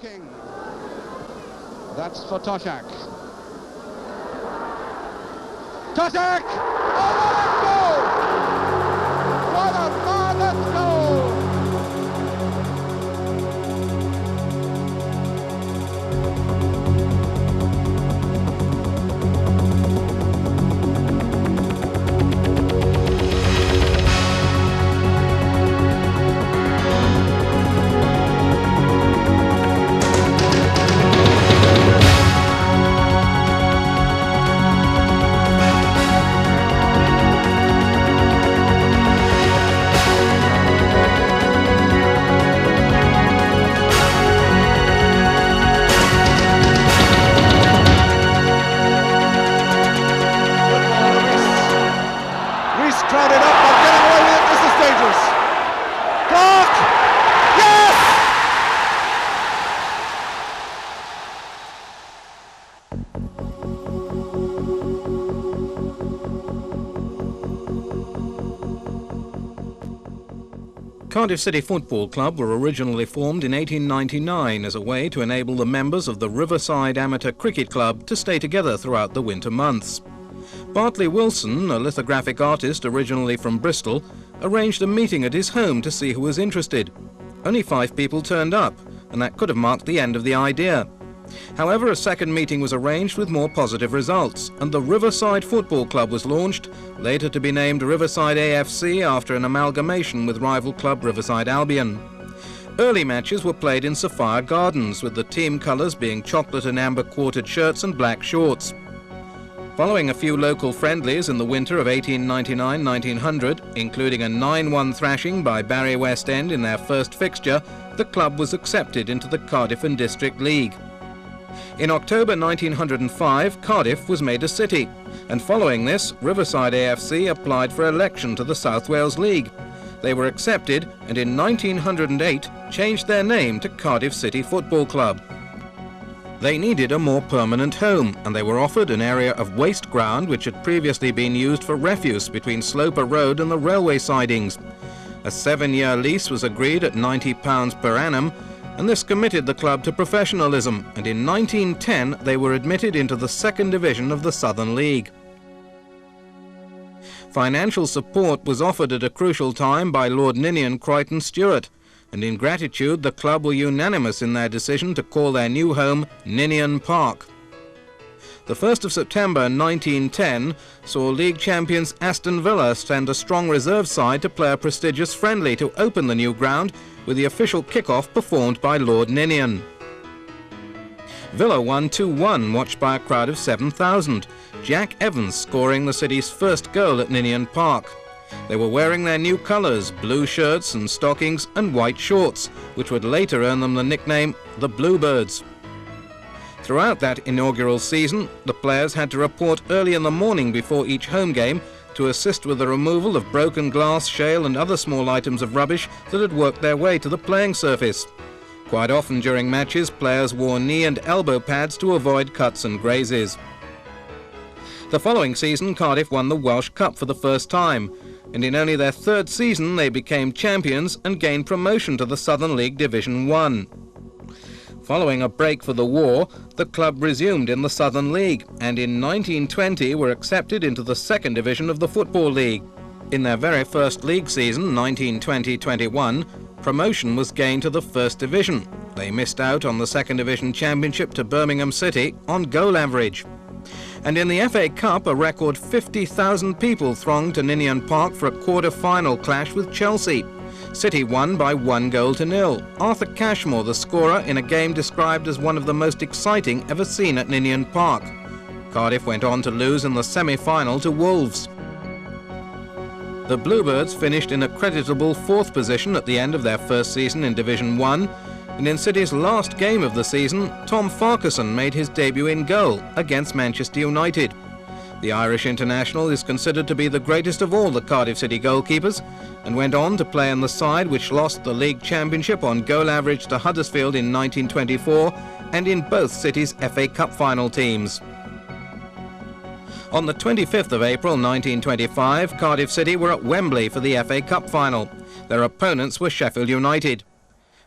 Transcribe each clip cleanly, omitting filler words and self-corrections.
King. That's for Toshak. Toshak! Oh, what a goal! What a marvelous goal! Crowded up, but getting away with it. This is dangerous. Clark! Yes! Cardiff City Football Club were originally formed in 1899 as a way to enable the members of the Riverside Amateur Cricket Club to stay together throughout the winter months. Bartley Wilson, a lithographic artist originally from Bristol, arranged a meeting at his home to see who was interested. Only 5 people turned up, and that could have marked the end of the idea. However, a second meeting was arranged with more positive results, and the Riverside Football Club was launched, later to be named Riverside AFC after an amalgamation with rival club Riverside Albion. Early matches were played in Sapphire Gardens, with the team colours being chocolate and amber quartered shirts and black shorts. Following a few local friendlies in the winter of 1899-1900, including a 9-1 thrashing by Barry West End in their first fixture, the club was accepted into the Cardiff and District League. In October 1905, Cardiff was made a city, and following this, Riverside AFC applied for election to the South Wales League. They were accepted, and in 1908 changed their name to Cardiff City Football Club. They needed a more permanent home, and they were offered an area of waste ground which had previously been used for refuse between Sloper Road and the railway sidings. A 7-year lease was agreed at £90 per annum, and this committed the club to professionalism, and in 1910 they were admitted into the second division of the Southern League. Financial support was offered at a crucial time by Lord Ninian Crichton Stewart, and in gratitude the club were unanimous in their decision to call their new home Ninian Park. The 1st of September 1910 saw league champions Aston Villa send a strong reserve side to play a prestigious friendly to open the new ground, with the official kick-off performed by Lord Ninian. Villa won 2-1, watched by a crowd of 7,000, Jack Evans scoring the city's first goal at Ninian Park. They were wearing their new colours, blue shirts and stockings and white shorts, which would later earn them the nickname the Bluebirds. Throughout that inaugural season, the players had to report early in the morning before each home game to assist with the removal of broken glass, shale and other small items of rubbish that had worked their way to the playing surface. Quite often during matches, players wore knee and elbow pads to avoid cuts and grazes. The following season, Cardiff won the Welsh Cup for the first time, and in only their 3rd season they became champions and gained promotion to the Southern League Division 1. Following a break for the war, the club resumed in the Southern League, and in 1920 were accepted into the 2nd division of the Football League. In their very first league season, 1920-21, promotion was gained to the 1st division. They missed out on the 2nd division championship to Birmingham City on goal average. And in the FA Cup, a record 50,000 people thronged to Ninian Park for a quarter-final clash with Chelsea. City won by 1-0. Arthur Cashmore the scorer in a game described as one of the most exciting ever seen at Ninian Park. Cardiff went on to lose in the semi-final to Wolves. The Bluebirds finished in a creditable 4th position at the end of their first season in Division 1, and in City's last game of the season, Tom Farquharson made his debut in goal against Manchester United. The Irish international is considered to be the greatest of all the Cardiff City goalkeepers, and went on to play in the side which lost the league championship on goal average to Huddersfield in 1924, and in both City's FA Cup final teams. On the 25th of April 1925, Cardiff City were at Wembley for the FA Cup final. Their opponents were Sheffield United.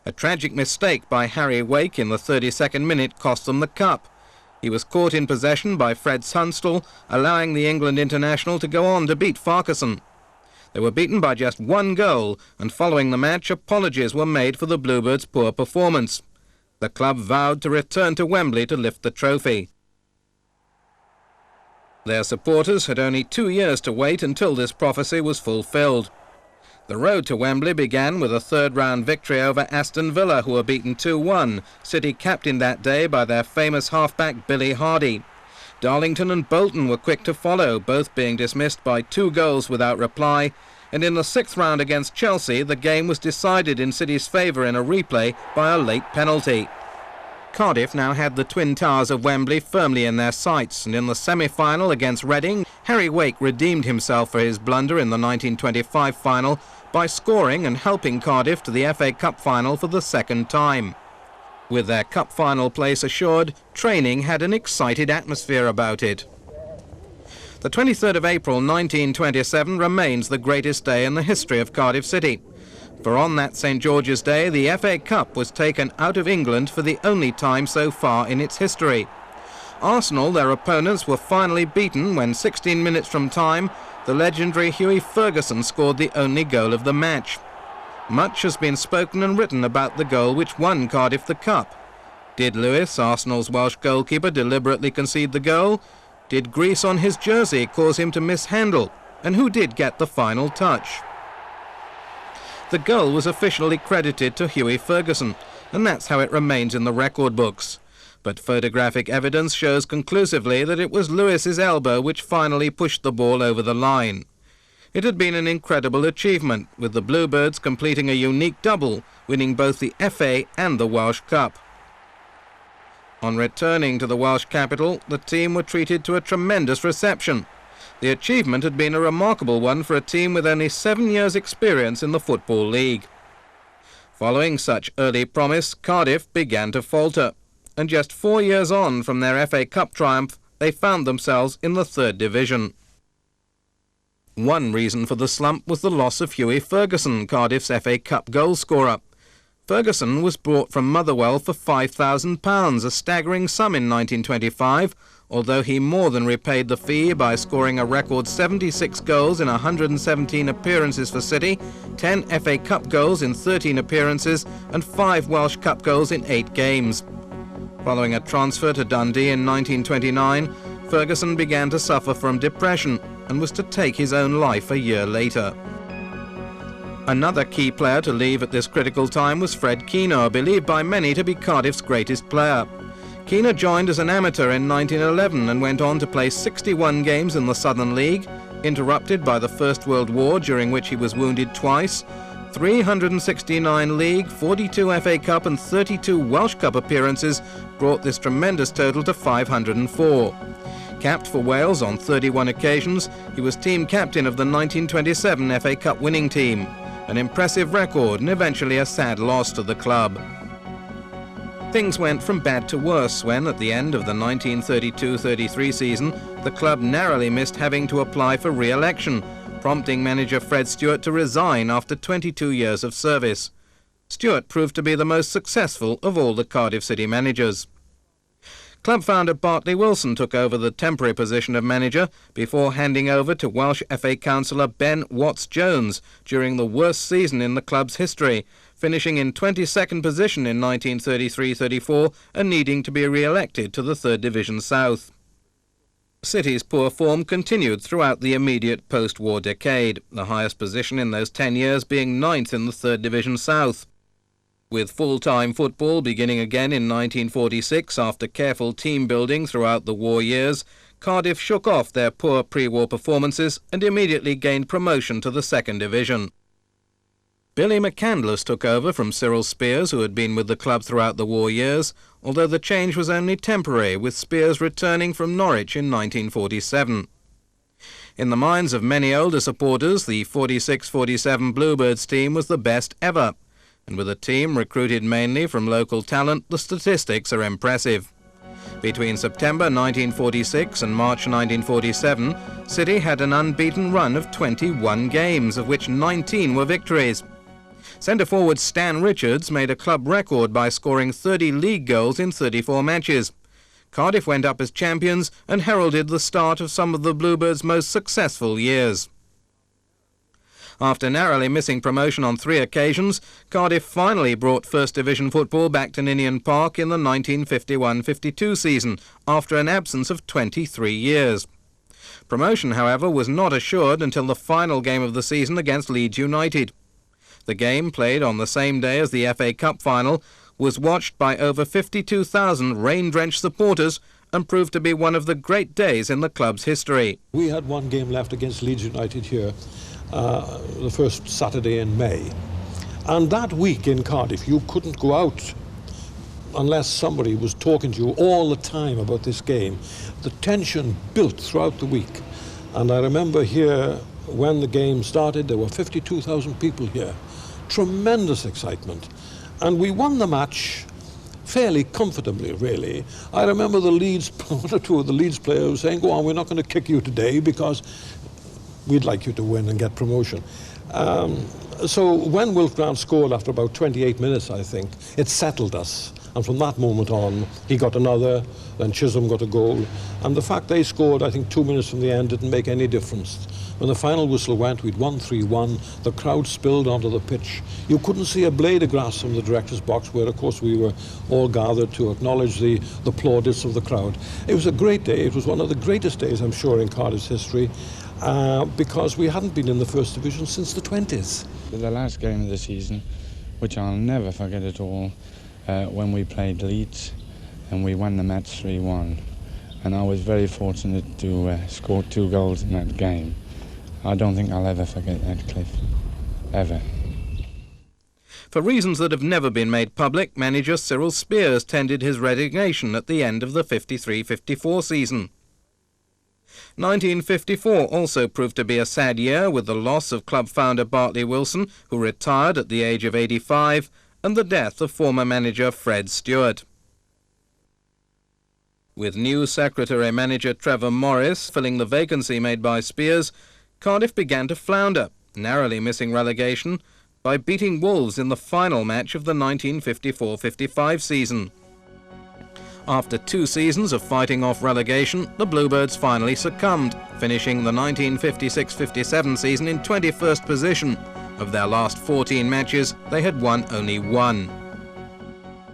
A tragic mistake by Harry Wake in the 32nd minute cost them the cup. He was caught in possession by Fred Tunstall, allowing the England international to go on to beat Farquharson. They were beaten by just one goal, and following the match, apologies were made for the Bluebirds' poor performance. The club vowed to return to Wembley to lift the trophy. Their supporters had only 2 years to wait until this prophecy was fulfilled. The road to Wembley began with a third-round victory over Aston Villa, who were beaten 2-1, City captained that day by their famous halfback Billy Hardy. Darlington and Bolton were quick to follow, both being dismissed by 2 goals without reply, and in the 6th round against Chelsea, the game was decided in City's favour in a replay by a late penalty. Cardiff now had the Twin Towers of Wembley firmly in their sights, and in the semi-final against Reading, Harry Wake redeemed himself for his blunder in the 1925 final by scoring and helping Cardiff to the FA Cup final for the 2nd time. With their cup final place assured, training had an excited atmosphere about it. The 23rd of April 1927 remains the greatest day in the history of Cardiff City. For on that St George's Day, the FA Cup was taken out of England for the only time so far in its history. Arsenal, their opponents, were finally beaten when 16 minutes from time, the legendary Hughie Ferguson scored the only goal of the match. Much has been spoken and written about the goal which won Cardiff the Cup. Did Lewis, Arsenal's Welsh goalkeeper, deliberately concede the goal? Did grease on his jersey cause him to mishandle? And who did get the final touch? The goal was officially credited to Hughie Ferguson, and that's how it remains in the record books. But photographic evidence shows conclusively that it was Lewis's elbow which finally pushed the ball over the line. It had been an incredible achievement, with the Bluebirds completing a unique double, winning both the FA and the Welsh Cup. On returning to the Welsh capital, the team were treated to a tremendous reception. The achievement had been a remarkable one for a team with only 7 years' experience in the Football League. Following such early promise, Cardiff began to falter, and just 4 years on from their FA Cup triumph, they found themselves in the 3rd division. One reason for the slump was the loss of Hughie Ferguson, Cardiff's FA Cup goalscorer. Ferguson was bought from Motherwell for £5,000, a staggering sum in 1925, although he more than repaid the fee by scoring a record 76 goals in 117 appearances for City, 10 FA Cup goals in 13 appearances, and 5 Welsh Cup goals in 8 games. Following a transfer to Dundee in 1929, Ferguson began to suffer from depression and was to take his own life a year later. Another key player to leave at this critical time was Fred Keener, believed by many to be Cardiff's greatest player. Keener joined as an amateur in 1911 and went on to play 61 games in the Southern League, interrupted by the First World War, during which he was wounded twice, 369 League, 42 FA Cup and 32 Welsh Cup appearances brought this tremendous total to 504. Capped for Wales on 31 occasions, he was team captain of the 1927 FA Cup winning team, an impressive record and eventually a sad loss to the club. Things went from bad to worse when, at the end of the 1932-33 season, the club narrowly missed having to apply for re-election, prompting manager Fred Stewart to resign after 22 years of service. Stewart proved to be the most successful of all the Cardiff City managers. Club founder Bartley Wilson took over the temporary position of manager before handing over to Welsh FA councillor Ben Watts-Jones during the worst season in the club's history, finishing in 22nd position in 1933-34 and needing to be re-elected to the 3rd Division South. City's poor form continued throughout the immediate post-war decade, the highest position in those 10 years being 9th in the 3rd Division South. With full-time football beginning again in 1946 after careful team building throughout the war years, Cardiff shook off their poor pre-war performances and immediately gained promotion to the 2nd Division. Billy McCandless took over from Cyril Spears, who had been with the club throughout the war years, although the change was only temporary, with Spears returning from Norwich in 1947. In the minds of many older supporters, the 46-47 Bluebirds team was the best ever, and with a team recruited mainly from local talent, the statistics are impressive. Between September 1946 and March 1947, City had an unbeaten run of 21 games, of which 19 were victories. Centre-forward Stan Richards made a club record by scoring 30 league goals in 34 matches. Cardiff went up as champions and heralded the start of some of the Bluebirds' most successful years. After narrowly missing promotion on 3 occasions, Cardiff finally brought First Division football back to Ninian Park in the 1951-52 season, after an absence of 23 years. Promotion, however, was not assured until the final game of the season against Leeds United. The game, played on the same day as the FA Cup final, was watched by over 52,000 rain-drenched supporters and proved to be one of the great days in the club's history. We had one game left against Leeds United here, the first Saturday in May. And that week in Cardiff, you couldn't go out unless somebody was talking to you all the time about this game. The tension built throughout the week. And I remember here, when the game started, there were 52,000 people here. Tremendous excitement. And we won the match fairly comfortably, really. I remember one or two of the Leeds players saying, "Go on, we're not going to kick you today because we'd like you to win and get promotion." So when Wilf Grant scored after about 28 minutes, I think, it settled us. And from that moment on, he got another, then Chisholm got a goal. And the fact they scored, I think, 2 minutes from the end didn't make any difference. When the final whistle went, we'd won 3-1. The crowd spilled onto the pitch. You couldn't see a blade of grass from the director's box, where, of course, we were all gathered to acknowledge the plaudits of the crowd. It was a great day. It was one of the greatest days, I'm sure, in Cardiff's history, because we hadn't been in the First Division since the 20s. The last game of the season, which I'll never forget at all, when we played Leeds and we won the match 3-1. And I was very fortunate to score 2 goals in that game. I don't think I'll ever forget that, Cliff. Ever. For reasons that have never been made public, manager Cyril Spears tendered his resignation at the end of the 53-54 season. 1954 also proved to be a sad year, with the loss of club founder Bartley Wilson, who retired at the age of 85, and the death of former manager Fred Stewart. With new secretary-manager Trevor Morris filling the vacancy made by Spears, Cardiff began to flounder, narrowly missing relegation by beating Wolves in the final match of the 1954-55 season. After 2 seasons of fighting off relegation, the Bluebirds finally succumbed, finishing the 1956-57 season in 21st position. Of their last 14 matches, they had won only 1.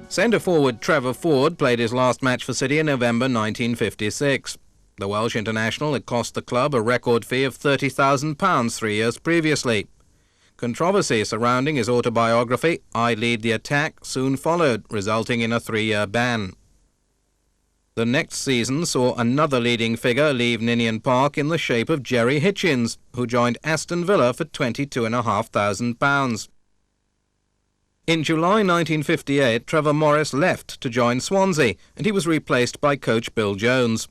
Centre-forward Trevor Ford played his last match for City in November 1956. The Welsh international had cost the club a record fee of £30,000 3 years previously. Controversy surrounding his autobiography, I Lead the Attack, soon followed, resulting in a 3-year ban. The next season saw another leading figure leave Ninian Park in the shape of Jerry Hitchens, who joined Aston Villa for £22,500. In July 1958, Trevor Morris left to join Swansea, and he was replaced by coach Bill Jones.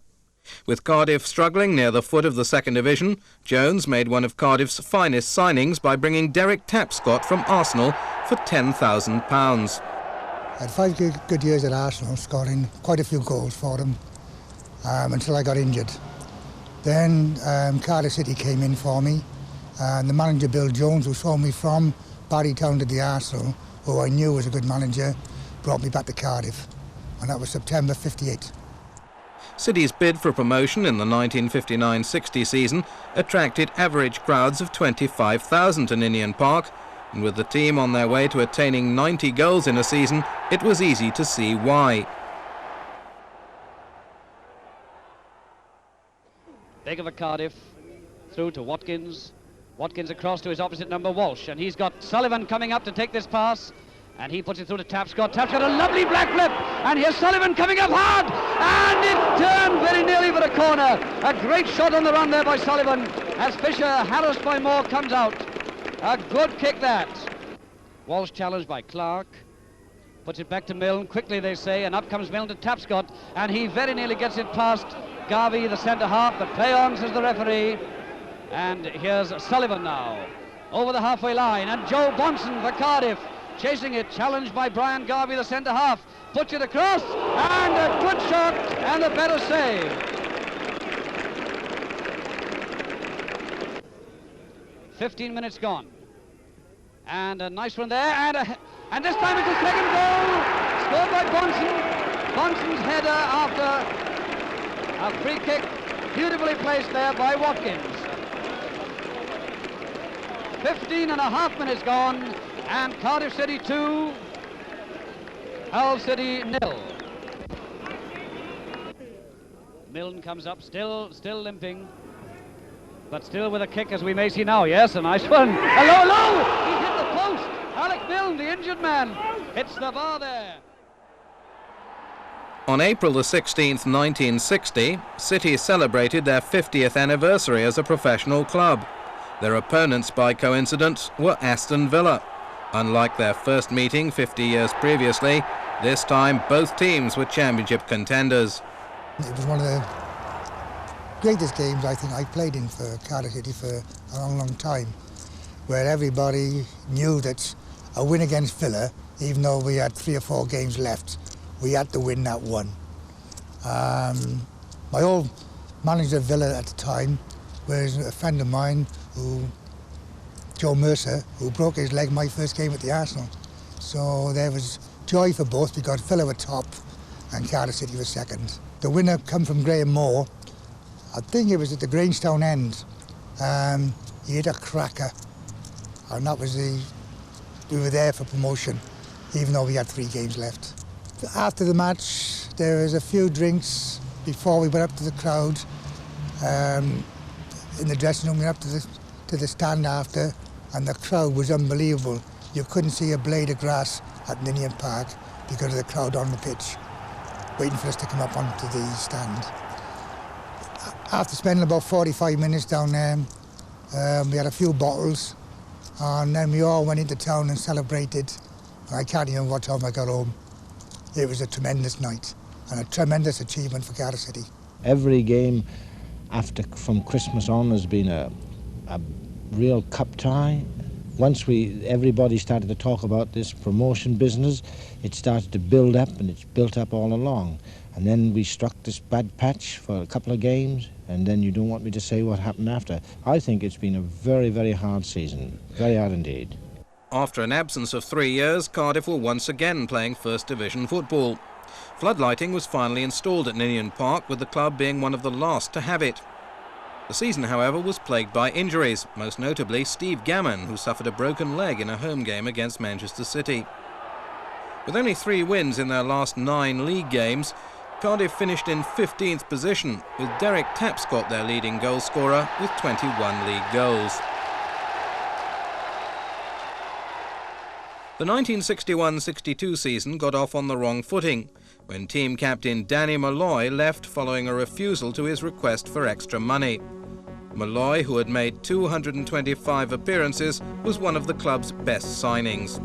With Cardiff struggling near the foot of the second division, Jones made one of Cardiff's finest signings by bringing Derek Tapscott from Arsenal for £10,000. I had 5 good years at Arsenal, scoring quite a few goals for them, until I got injured. Then Cardiff City came in for me, and the manager Bill Jones, who saw me from Barrytown to the Arsenal, who I knew was a good manager, brought me back to Cardiff, and that was September '58. City's bid for promotion in the 1959-60 season attracted average crowds of 25,000 to Ninian Park, and with the team on their way to attaining 90 goals in a season, it was easy to see why. Big of a Cardiff, through to Watkins. Watkins across to his opposite number, Walsh, and he's got Sullivan coming up to take this pass. And he puts it through to Tapscott. Tapscott, a lovely black flip. And here's Sullivan coming up hard. And it turned very nearly for a corner. A great shot on the run there by Sullivan as Fisher, harassed by Moore, comes out. A good kick that. Walsh challenged by Clark. Puts it back to Milne. Quickly, they say. And up comes Milne to Tapscott. And he very nearly gets it past Garvey, the centre-half. But play on, says the referee. And here's Sullivan now. Over the halfway line. And Joe Bonson for Cardiff. Chasing it, challenged by Brian Garvey, the centre-half. Puts it across, and a good shot, and a better save. 15 minutes gone. And a nice one there, and this time it's a second goal, scored by Bonson. Bonson's header after a free kick, beautifully placed there by Watkins. 15 and a half minutes gone, and Cardiff City 2, Hull City 0. Milne comes up, still limping, but still with a kick, as we may see now. Yes, a nice one. Hello! He hit the post. Alec Milne, the injured man, hits the bar there. On April the 16th, 1960, City celebrated their 50th anniversary as a professional club. Their opponents, by coincidence, were Aston Villa. Unlike their first meeting 50 years previously, this time both teams were championship contenders. It was one of the greatest games I think I played in for Cardiff City for a long, long time, where everybody knew that a win against Villa, even though we had 3 or 4 games left, we had to win that one. My old manager of Villa at the time was a friend of mine, Joe Mercer, who broke his leg my first game at the Arsenal. So there was joy for both because Villa were top and Cardiff City was second. The winner come from Graham Moore. I think it was at the Grangetown end. He hit a cracker, and that was we were there for promotion, even though we had 3 games left. After the match, there was a few drinks before we went up to the crowd. In the dressing room, we went up to the stand after, and the crowd was unbelievable. You couldn't see a blade of grass at Ninian Park because of the crowd on the pitch, waiting for us to come up onto the stand. After spending about 45 minutes down there, we had a few bottles, and then we all went into town and celebrated. I can't even remember what time I got home. It was a tremendous night and a tremendous achievement for Cardiff City. Every game from Christmas on has been a real cup tie. Once everybody started to talk about this promotion business, it started to build up, and it's built up all along. And then we struck this bad patch for a couple of games, and then you don't want me to say what happened after. I think it's been a very, very hard season, very hard indeed. After an absence of 3 years, Cardiff were once again playing First Division football. Floodlighting was finally installed at Ninian Park, with the club being one of the last to have it. The season, however, was plagued by injuries, most notably Steve Gammon, who suffered a broken leg in a home game against Manchester City. With only 3 wins in their last 9 league games, Cardiff finished in 15th position, with Derek Tapscott their leading goal scorer with 21 league goals. The 1961-62 season got off on the wrong footing when team captain Danny Malloy left following a refusal to his request for extra money. Malloy, who had made 225 appearances, was one of the club's best signings.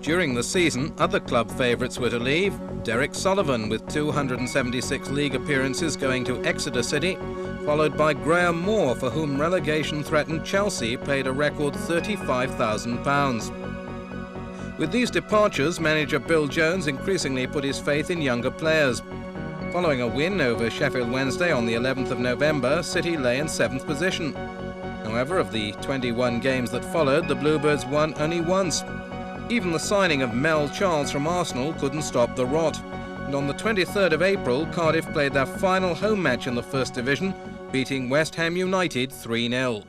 During the season, other club favourites were to leave. Derek Sullivan, with 276 league appearances, going to Exeter City, followed by Graham Moore, for whom relegation-threatened Chelsea paid a record £35,000. With these departures, manager Bill Jones increasingly put his faith in younger players. Following a win over Sheffield Wednesday on the 11th of November, City lay in 7th position. However, of the 21 games that followed, the Bluebirds won only once. Even the signing of Mel Charles from Arsenal couldn't stop the rot. And on the 23rd of April, Cardiff played their final home match in the First Division, beating West Ham United 3-0.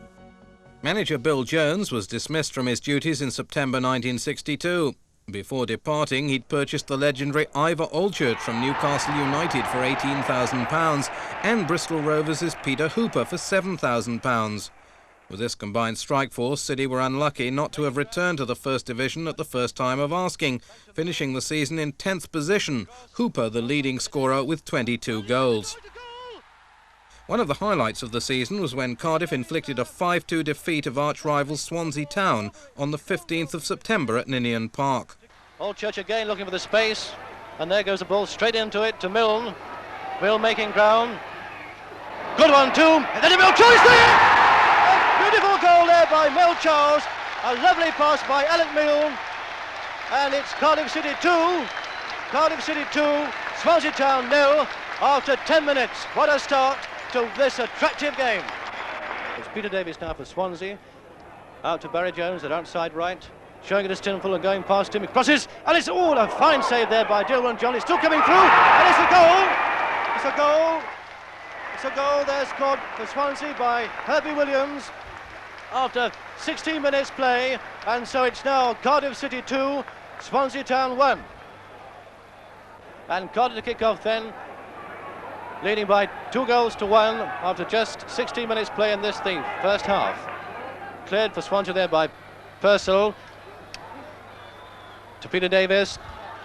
Manager Bill Jones was dismissed from his duties in September 1962. Before departing, he'd purchased the legendary Ivor Olchert from Newcastle United for £18,000 and Bristol Rovers' Peter Hooper for £7,000. With this combined strike force, City were unlucky not to have returned to the First Division at the first time of asking, finishing the season in 10th position, Hooper the leading scorer with 22 goals. One of the highlights of the season was when Cardiff inflicted a 5-2 defeat of arch-rival Swansea Town on the 15th of September at Ninian Park. Oldchurch again looking for the space, and there goes the ball straight into it to Milne. Milne making ground. Good one too, and then Mel Charles there! A beautiful goal there by Mel Charles. A lovely pass by Alec Milne, and it's Cardiff City 2, Swansea Town 0 after 10 minutes. What a start to this attractive game. It's Peter Davies now for Swansea. Out to Barry Jones at outside right. Showing it to Stinful and going past him. He crosses, and it's all a fine save there by Dilwyn John. It's still coming through, and it's a goal. It's a goal. It's a goal there scored for Swansea by Herbie Williams after 16 minutes play, and so it's now Cardiff City 2, Swansea Town 1. And Cardiff to kick off then, leading by 2-1 after just 16 minutes play in this thing, first half. Cleared for Swansea there by Purcell. To Peter Davis,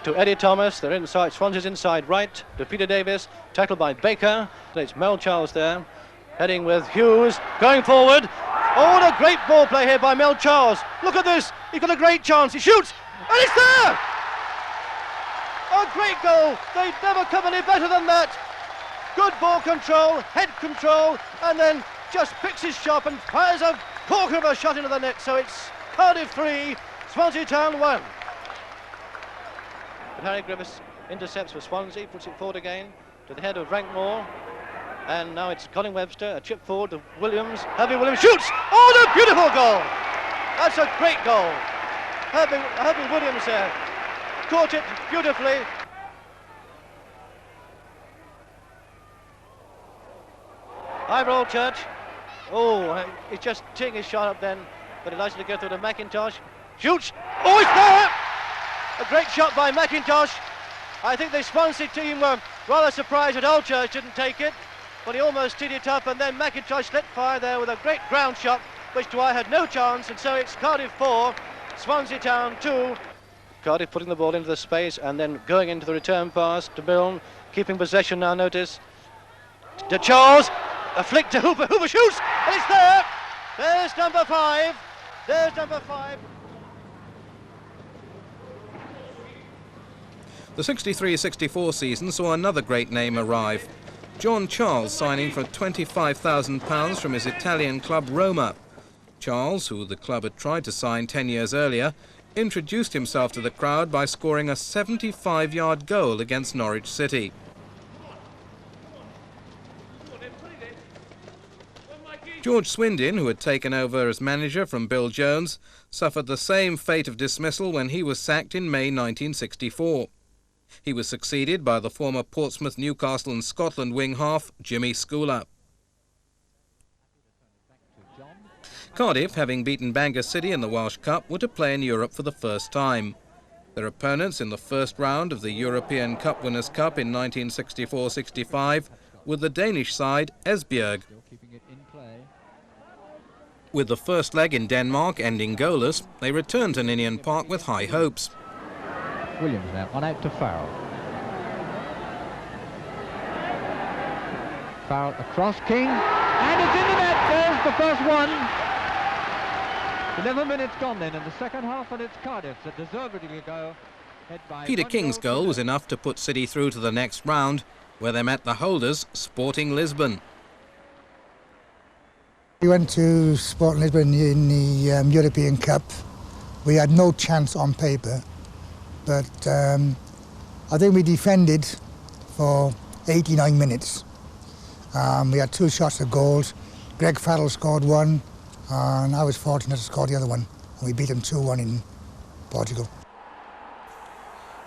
to Eddie Thomas, they're inside, Swansea's inside right, to Peter Davis, tackled by Baker, then it's Mel Charles there, heading with Hughes, going forward. Oh, what a great ball play here by Mel Charles. Look at this, he's got a great chance, he shoots, and it's there! A great goal, they've never come any better than that. Good ball control, head control, and then just picks his shot and fires a corker of a shot into the net, so it's Cardiff 3, Swansea Town 1. But Harry Griffiths intercepts for Swansea, puts it forward again to the head of Rankmore, and now it's Colin Webster, a chip forward to Williams. Herbie Williams shoots! Oh, the beautiful goal! That's a great goal. Herbie Williams there caught it beautifully. Ivor Church. Oh, he's just teeing his shot up then, but it likes to go through to McIntosh. Shoots! Oh, it's there! A great shot by McIntosh. I think the Swansea team were rather surprised that Oldchurch didn't take it, but he almost teed it up, and then McIntosh let fire there with a great ground shot, which Dwyer had no chance, and so it's Cardiff 4, Swansea Town 2. Cardiff putting the ball into the space and then going into the return pass to Milne, keeping possession now, notice. To Charles, a flick to Hooper, Hooper shoots, and it's there! There's number 5, there's number 5. The 63-64 season saw another great name arrive. John Charles signing for £25,000 from his Italian club Roma. Charles, who the club had tried to sign 10 years earlier, introduced himself to the crowd by scoring a 75-yard goal against Norwich City. George Swindon, who had taken over as manager from Bill Jones, suffered the same fate of dismissal when he was sacked in May 1964. He was succeeded by the former Portsmouth, Newcastle and Scotland wing half, Jimmy Schooler. Cardiff, having beaten Bangor City in the Welsh Cup, were to play in Europe for the first time. Their opponents in the first round of the European Cup Winners' Cup in 1964-65 were the Danish side Esbjerg. With the first leg in Denmark ending goalless, they returned to Ninian Park with high hopes. Williams now, on out to Farrell. Farrell across King, and it's in the net, there's the first one. 11 minutes gone then in the second half, and it's Cardiff that deservedly go. Peter King's goal was enough to put City through to the next round, where they met the holders, Sporting Lisbon. We went to Sporting Lisbon in the European Cup. We had no chance on paper. But I think we defended for 89 minutes. We had 2 shots at goals. Greg Farrell scored 1, and I was fortunate to score the other one. And we beat him 2-1 in Portugal.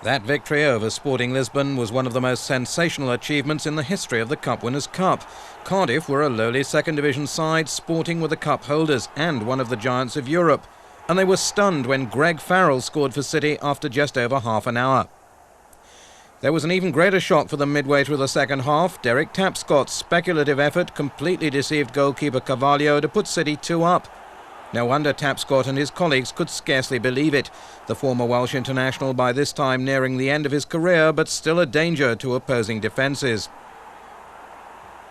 That victory over Sporting Lisbon was one of the most sensational achievements in the history of the Cup Winners' Cup. Cardiff were a lowly second division side, Sporting were the cup holders and one of the giants of Europe. And they were stunned when Greg Farrell scored for City after just over half an hour. There was an even greater shock for them midway through the second half. Derek Tapscott's speculative effort completely deceived goalkeeper Carvalho to put City 2 up. No wonder Tapscott and his colleagues could scarcely believe it. The former Welsh international by this time nearing the end of his career, but still a danger to opposing defences.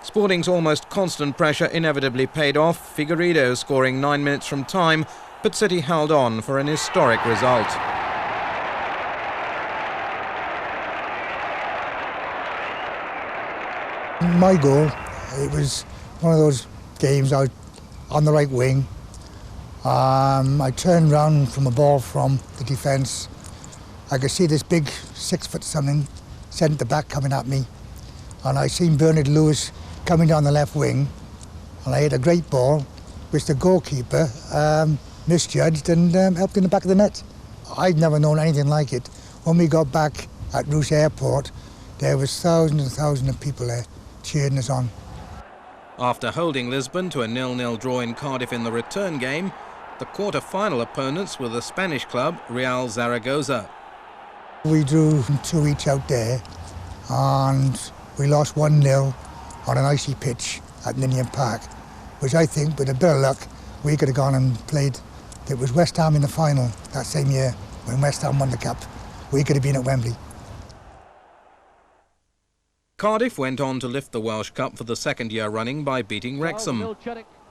Sporting's almost constant pressure inevitably paid off, Figueiredo scoring 9 minutes from time, but City held on for an historic result. My goal, it was one of those games I was on the right wing. I turned round from a ball from the defence. I could see this big 6-foot something centre back coming at me, and I seen Bernard Lewis coming down the left wing, and I hit a great ball which the goalkeeper misjudged and helped in the back of the net. I'd never known anything like it. When we got back at Roos Airport, there was thousands and thousands of people there cheering us on. After holding Lisbon to a 0-0 draw in Cardiff in the return game, the quarter-final opponents were the Spanish club Real Zaragoza. We drew 2 each out there, and we lost 1-0 on an icy pitch at Ninian Park, which I think, with a bit of luck, we could have gone and played. It was West Ham in the final that same year when West Ham won the cup. We could have been at Wembley. Cardiff went on to lift the Welsh Cup for the second year running by beating Wrexham.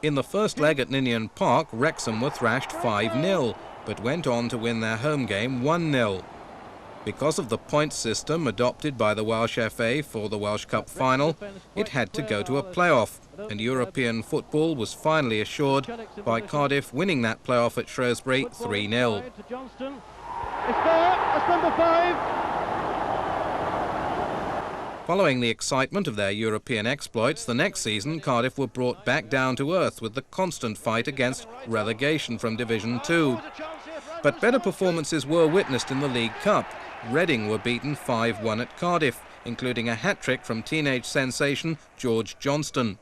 In the first leg at Ninian Park, Wrexham were thrashed 5-0, but went on to win their home game 1-0. Because of the points system adopted by the Welsh FA for the Welsh Cup final, it had to go to a playoff, and European football was finally assured by Cardiff winning that playoff at Shrewsbury 3-0. It's there, that's number 5. Following the excitement of their European exploits, the next season Cardiff were brought back down to earth with the constant fight against relegation from Division 2. But better performances were witnessed in the League Cup. Reading were beaten 5-1 at Cardiff, including a hat-trick from teenage sensation George Johnston.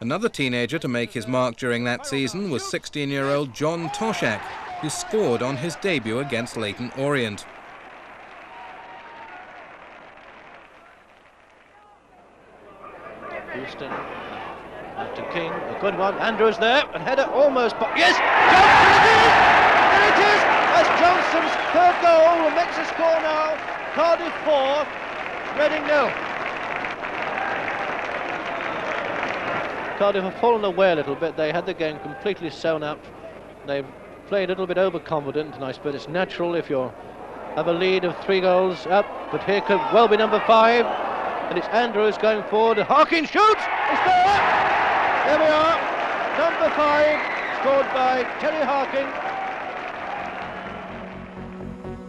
Another teenager to make his mark during that season was 16-year-old John Toshak, who scored on his debut against Leyton Orient. Houston to King, a good one. Andrews there, and header almost. Yes, Johnson it is! There it is! That's Johnson's third goal and makes a score now. Cardiff 4, Reading 0. Cardiff have fallen away a little bit. They had the game completely sewn up. They've played a little bit overconfident, and I suppose it's natural if you have a lead of 3 goals up. But here could well be number 5. And it's Andrews going forward. Harkin shoots! It's there! There we are. Number 5, scored by Terry Harkin.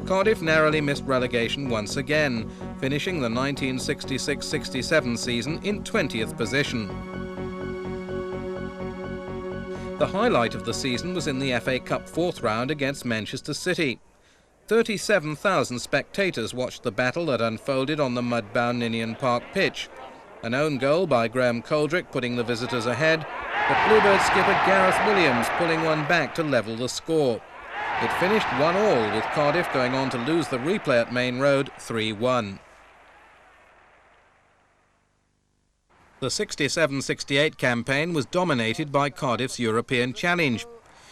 Cardiff narrowly missed relegation once again, finishing the 1966-67 season in 20th position. The highlight of the season was in the FA Cup 4th round against Manchester City. 37,000 spectators watched the battle that unfolded on the mud-bound Ninian Park pitch. An own goal by Graham Coldrick putting the visitors ahead, but Bluebird skipper Gareth Williams pulling one back to level the score. It finished 1-1, with Cardiff going on to lose the replay at Main Road 3-1. The 67-68 campaign was dominated by Cardiff's European challenge.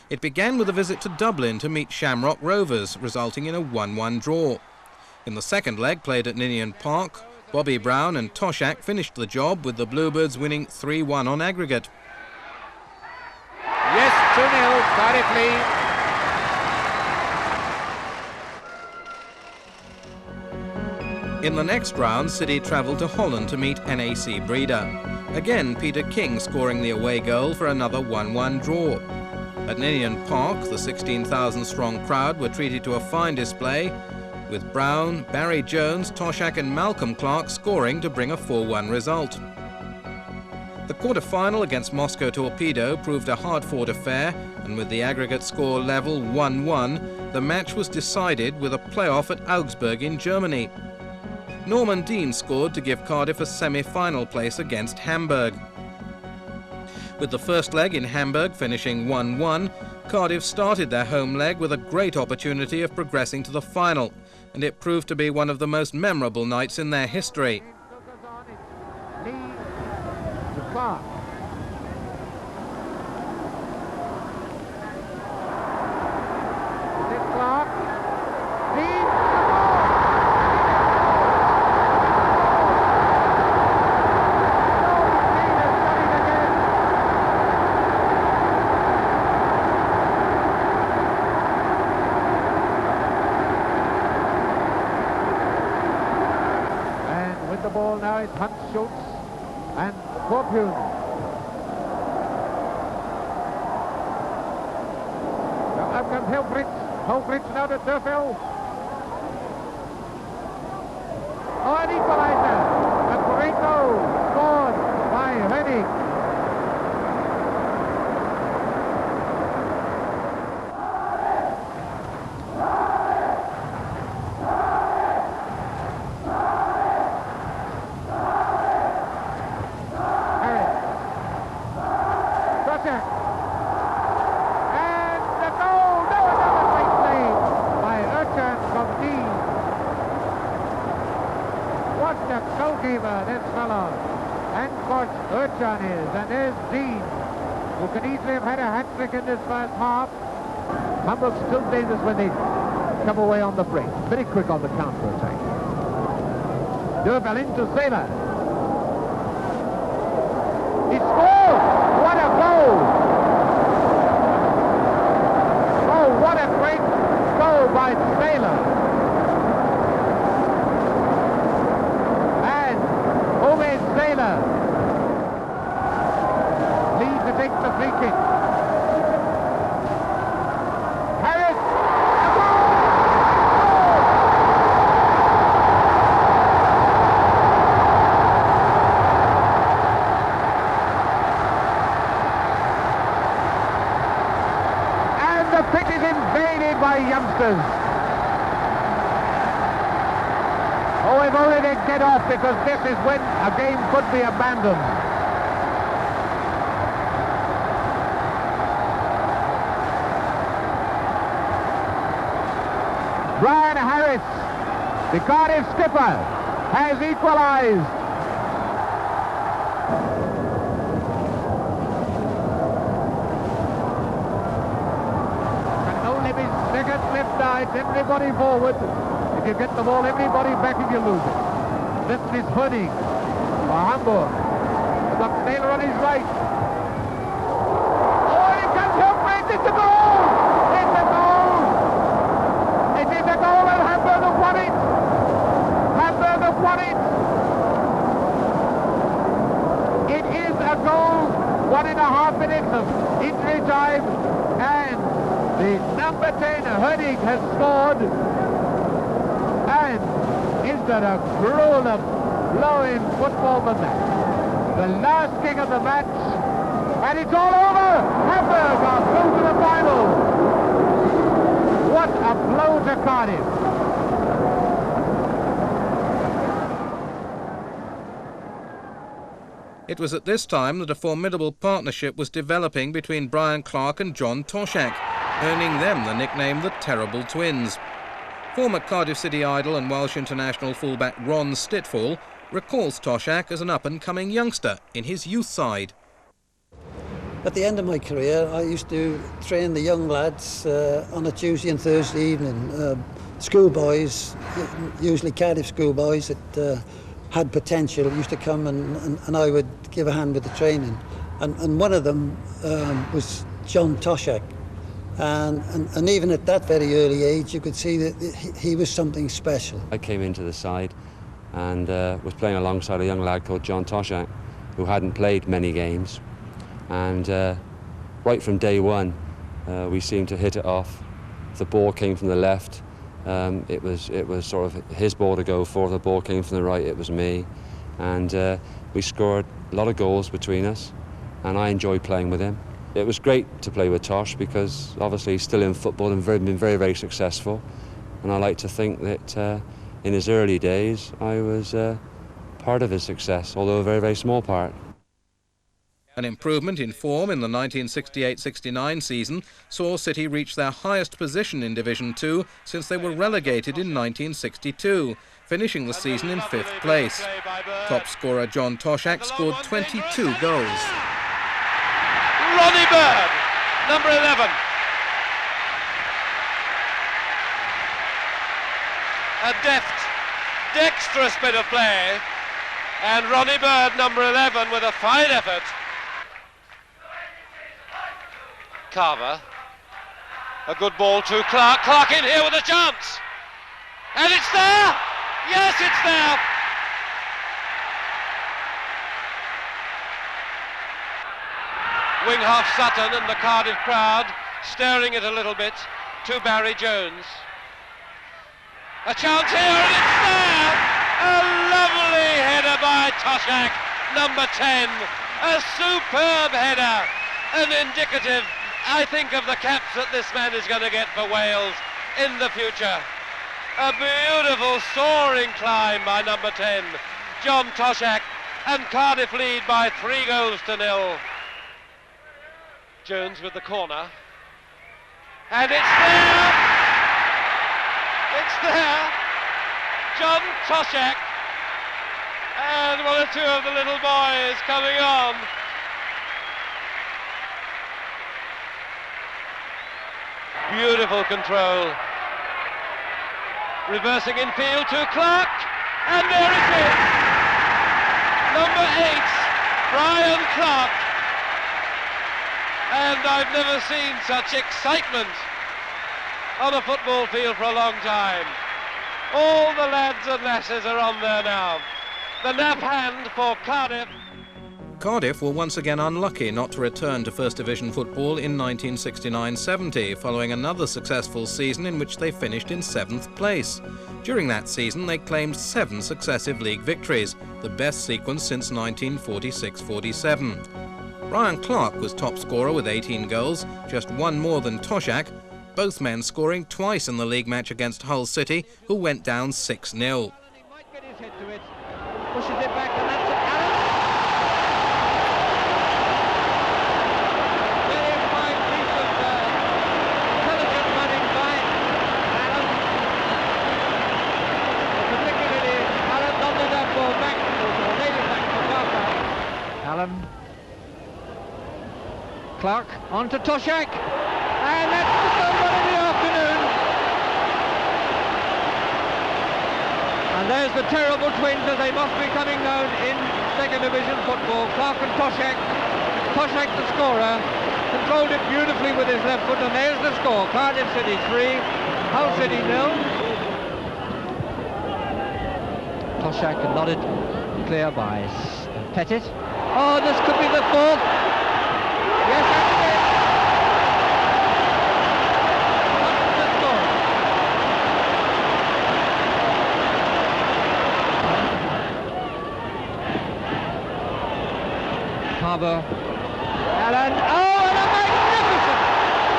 It began with a visit to Dublin to meet Shamrock Rovers, resulting in a 1-1 draw. In the second leg, played at Ninian Park, Bobby Brown and Toshak finished the job, with the Bluebirds winning 3-1 on aggregate. Yes, 2-0, Cardiff lead. In the next round, City travelled to Holland to meet NAC Breda. Again, Peter King scoring the away goal for another 1-1 draw. At Ninian Park, the 16,000-strong crowd were treated to a fine display, with Brown, Barry Jones, Toshak and Malcolm Clark scoring to bring a 4-1 result. The quarter-final against Moscow Torpedo proved a hard-fought affair, and with the aggregate score level 1-1, the match was decided with a play-off at Augsburg in Germany. Norman Dean scored to give Cardiff a semi-final place against Hamburg. With the first leg in Hamburg finishing 1-1, Cardiff started their home leg with a great opportunity of progressing to the final, and it proved to be one of the most memorable nights in their history. And Scorpion. Now up comes Helfrich. Helfrich now to Turfell. Oh, an equaliser. A great goal scored by Reading. George Urchan is, and there's Dean, who could easily have had a hat-trick in this first half. Hamburg still dangerous when they come away on the break. Very quick on the counter-attack. Durbell into Sailor. He scores! What a goal! Oh, what a great goal by Sailor. And Uwe Sailor leads to take the free kick. Harris! A goal! The pitch is invaded by youngsters. Oh, if only they'd get off, because this is when a game could be abandoned. Brian Harris, the Cardiff skipper, has equalized. Everybody forward. If you get the ball, everybody back if you lose it. This is Hooding for Hamburg. They've got Taylor on his right. Oh, he comes up right. It's a goal! It's a goal! It is a goal and Hamburg have won it! Hamburg have won it! It is a goal, 1.5 minutes of injury time, and the number 10, Hooding, has scored. And is there a crueler blow in football than that? The last kick of the match, and it's all over! Hamburg are through to the final. What a blow to Cardiff. It was at this time that a formidable partnership was developing between Brian Clark and John Toshak, earning them the nickname the Terrible Twins. Former Cardiff City idol and Welsh international fullback Ron Stitfall recalls Toshak as an up-and-coming youngster in his youth side. At the end of my career, I used to train the young lads on a Tuesday and Thursday evening. Schoolboys, usually Cardiff schoolboys that had potential, used to come and I would give a hand with the training. And one of them was John Toshak. And even at that very early age, you could see that he was something special. I came into the side and was playing alongside a young lad called John Toshak, who hadn't played many games. And right from day one, we seemed to hit it off. If the ball came from the left, it was sort of his ball to go for. If the ball came from the right, it was me. And we scored a lot of goals between us, and I enjoyed playing with him. It was great to play with Tosh because obviously he's still in football and been very, very successful. And I like to think that in his early days I was part of his success, although a very, very small part. An improvement in form in the 1968-69 season saw City reach their highest position in Division 2 since they were relegated in 1962, finishing the season in 5th place. Top scorer John Toshak scored 22 goals. Ronnie Bird, number 11. A dexterous bit of play, and Ronnie Bird, number 11, with a fine effort. Carver, a good ball to Clark. Clark in here with a chance, and it's there. Yes, it's there. Winghalf Sutton and the Cardiff crowd staring it a little bit to Barry Jones. A chance here, and it's there! A lovely header by Toshak, number 10. A superb header, and indicative, I think, of the caps that this man is going to get for Wales in the future. A beautiful soaring climb by number 10, John Toshak, and Cardiff lead by 3-0. Jones with the corner, and it's there! It's there! John Toshak And one or two of the little boys coming on. Beautiful control. Reversing infield to Clark, and there it is. Number 8, Brian Clark. And I've never seen such excitement on a football field for a long time. All the lads and lasses are on there now. The nap hand for Cardiff. Cardiff were once again unlucky not to return to First Division football in 1969-70, following another successful season in which they finished in 7th place. During that season, they claimed 7 successive league victories, the best sequence since 1946-47. Brian Clark was top scorer with 18 goals, just one more than Toshak, both men scoring twice in the league match against Hull City, who went down 6-0. He might get his head to it, pushes it back, and that's it. Very fine piece of intelligent running by Allen. Particularly, Allen dotted that ball back, or laid it back to Barker. Allen. Clark on to Toshak, and that's the third one in the afternoon. And there's the terrible twins as they must be coming known in second division football. Clark and Toshak. Toshak the scorer, controlled it beautifully with his left foot, and there's the score. Cardiff City 3, Hull City 0. Toshak nodded clear by Pettit. Oh, this could be the fourth. Yes, that's it. What's the score? Harbour. Allen. Oh, and a magnificent!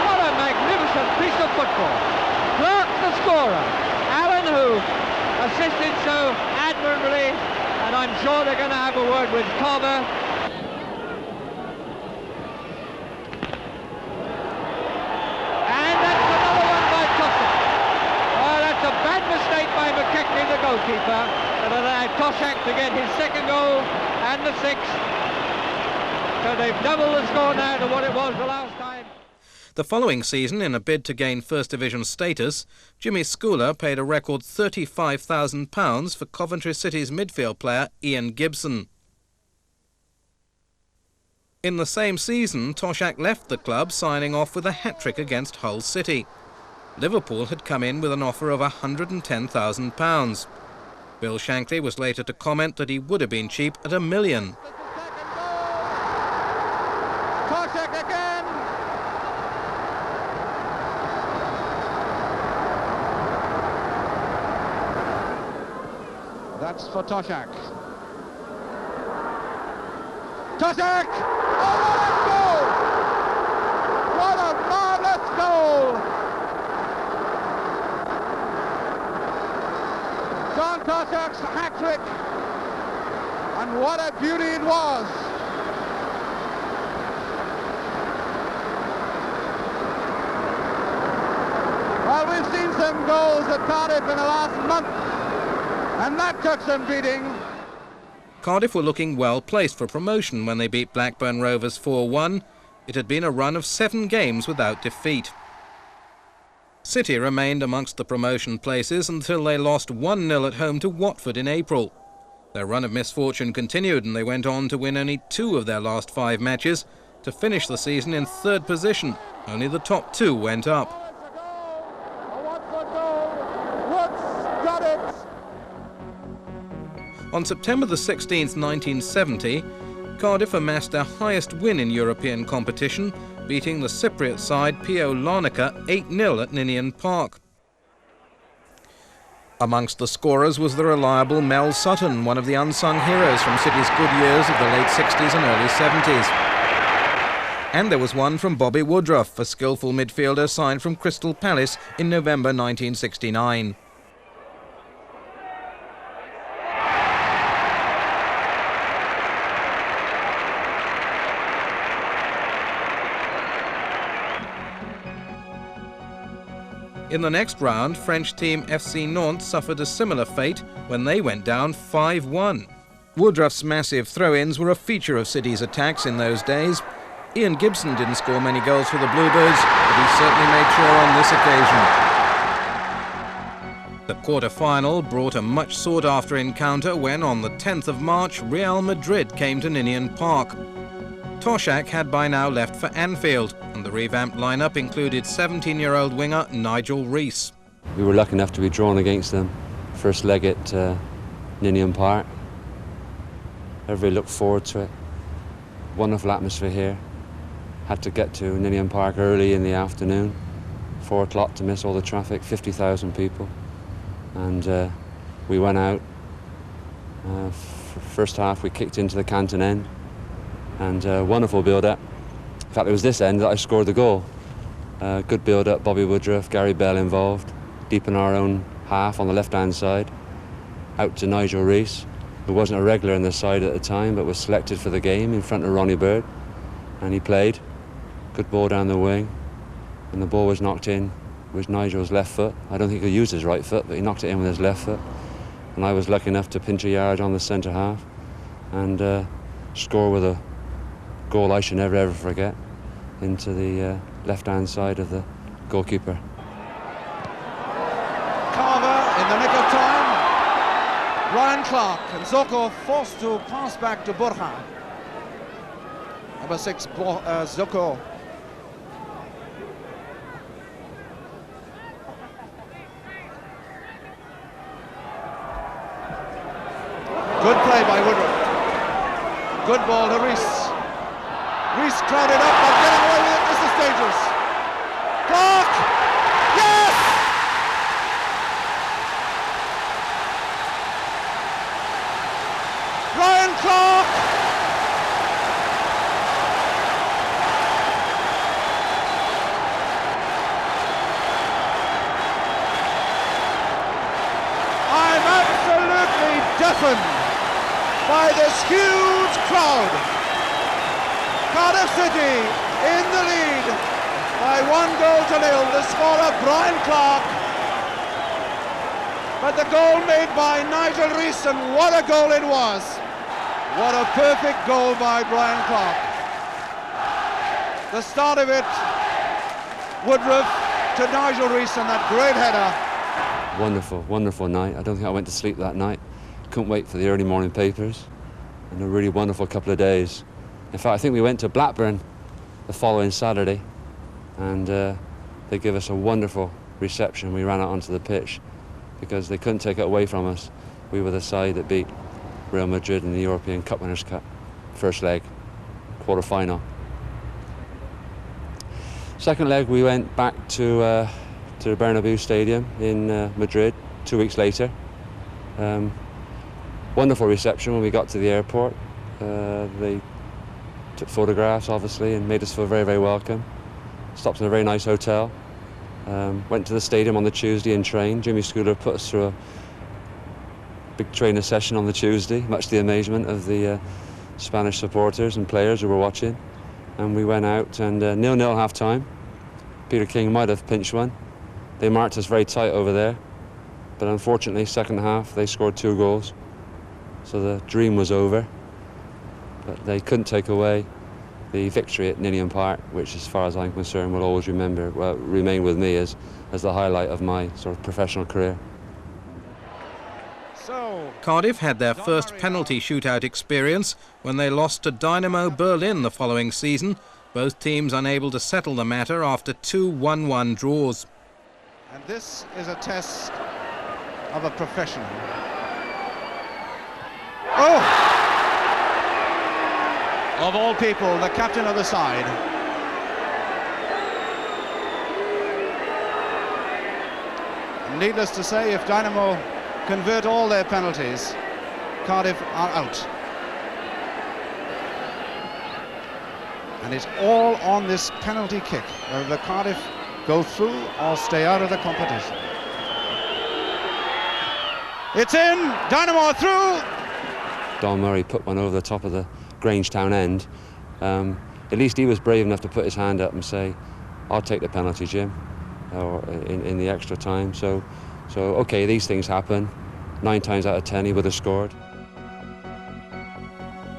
What a magnificent piece of football. Clark the scorer. Allen, who assisted so admirably, and I'm sure they're going to have a word with Carver. The goalkeeper that allowed Toshak to get his second goal and the 6th. So they've doubled the score now to what it was the last time. The following season, in a bid to gain First Division status, Jimmy Schooler paid a record £35,000 for Coventry City's midfield player Ian Gibson. In the same season, Toshak left the club, signing off with a hat-trick against Hull City. Liverpool had come in with an offer of £110,000. Bill Shankly was later to comment that he would have been cheap at £1 million. Toshak again. That's for Toshak. Toshak! Oh, what a goal! What a marvellous goal! John Toshak's hat-trick, and what a beauty it was. Well, we've seen some goals at Cardiff in the last month, and that took some beating. Cardiff were looking well placed for promotion when they beat Blackburn Rovers 4-1. It had been a run of 7 games without defeat. City remained amongst the promotion places until they lost 1-0 at home to Watford in April. Their run of misfortune continued, and they went on to win only 2 of their last 5 matches to finish the season in 3rd position. Only the top 2 went up. On September the 16th, 1970, Cardiff amassed their highest win in European competition, beating the Cypriot side Pio Larnaca 8-0 at Ninian Park. Amongst the scorers was the reliable Mel Sutton, one of the unsung heroes from City's good years of the late 60s and early 70s. And there was one from Bobby Woodruff, a skillful midfielder signed from Crystal Palace in November 1969. In the next round, French team FC Nantes suffered a similar fate when they went down 5-1. Woodruff's massive throw-ins were a feature of City's attacks in those days. Ian Gibson didn't score many goals for the Bluebirds, but he certainly made sure on this occasion. The quarter-final brought a much sought-after encounter when, on the 10th of March, Real Madrid came to Ninian Park. Toshak had by now left for Anfield, and the revamped lineup included 17-year-old winger Nigel Rees. We were lucky enough to be drawn against them first leg at Ninian Park. Everybody looked forward to it. Wonderful atmosphere here. Had to get to Ninian Park early in the afternoon, 4 o'clock to miss all the traffic, 50,000 people. And we went out. First half we kicked into the Canton end, and wonderful build-up. In fact, it was this end that I scored the goal. Good build-up, Bobby Woodruff, Gary Bell involved, deep in our own half on the left-hand side, out to Nigel Rees, who wasn't a regular in the side at the time, but was selected for the game in front of Ronnie Bird, and he played. Good ball down the wing, and the ball was knocked in with Nigel's left foot. I don't think he used his right foot, but he knocked it in with his left foot. And I was lucky enough to pinch a yard on the centre half and score with a goal I should never ever forget into the left-hand side of the goalkeeper. Carver in the nick of time. Ryan Clark and Zoko forced to pass back to Burhan. Number 6, Zoko. Good play by Woodruff. Good ball to Rees. Rees crowded up, but getting away with it. This is dangerous. Clark! Yes! Ryan Clark! I'm absolutely deafened by this huge crowd. Cardiff City in the lead by 1-0. The scorer Brian Clark, but the goal made by Nigel Rees, and what a goal it was. What a perfect goal by Brian Clark. The start of it, Woodruff to Nigel Rees, and that great header. Wonderful, wonderful night. I don't think I went to sleep that night. Couldn't wait for the early morning papers, and a really wonderful couple of days. In fact, I think we went to Blackburn the following Saturday, and they gave us a wonderful reception. We ran out onto the pitch because they couldn't take it away from us. We were the side that beat Real Madrid in the European Cup Winners' Cup, first leg, quarter-final. Second leg, we went back to the Bernabeu Stadium in Madrid 2 weeks later. Wonderful reception when we got to the airport. They took photographs, obviously, and made us feel very, very welcome. Stopped in a very nice hotel. Went to the stadium on the Tuesday and trained. Jimmy Schooler put us through a big trainer session on the Tuesday, much to the amazement of the Spanish supporters and players who were watching. And we went out, and 0-0 half-time. Peter King might have pinched one. They marked us very tight over there, but unfortunately, second half, they scored 2 goals. So the dream was over, but they couldn't take away the victory at Ninian Park, which, as far as I'm concerned, will always remain with me as the highlight of my sort of professional career. Cardiff had their first penalty shootout experience when they lost to Dynamo Berlin the following season, both teams unable to settle the matter after 2 1-1 draws. And this is a test of a professional. Oh! Of all people, the captain of the side. Needless to say, if Dynamo convert all their penalties, Cardiff are out. And it's all on this penalty kick, whether the Cardiff go through or stay out of the competition. It's in, Dynamo are through. Don Murray put one over the top of the Grangetown end. At least he was brave enough to put his hand up and say, I'll take the penalty, Jim, or in the extra time. So okay, these things happen. 9 times out of 10 he would have scored.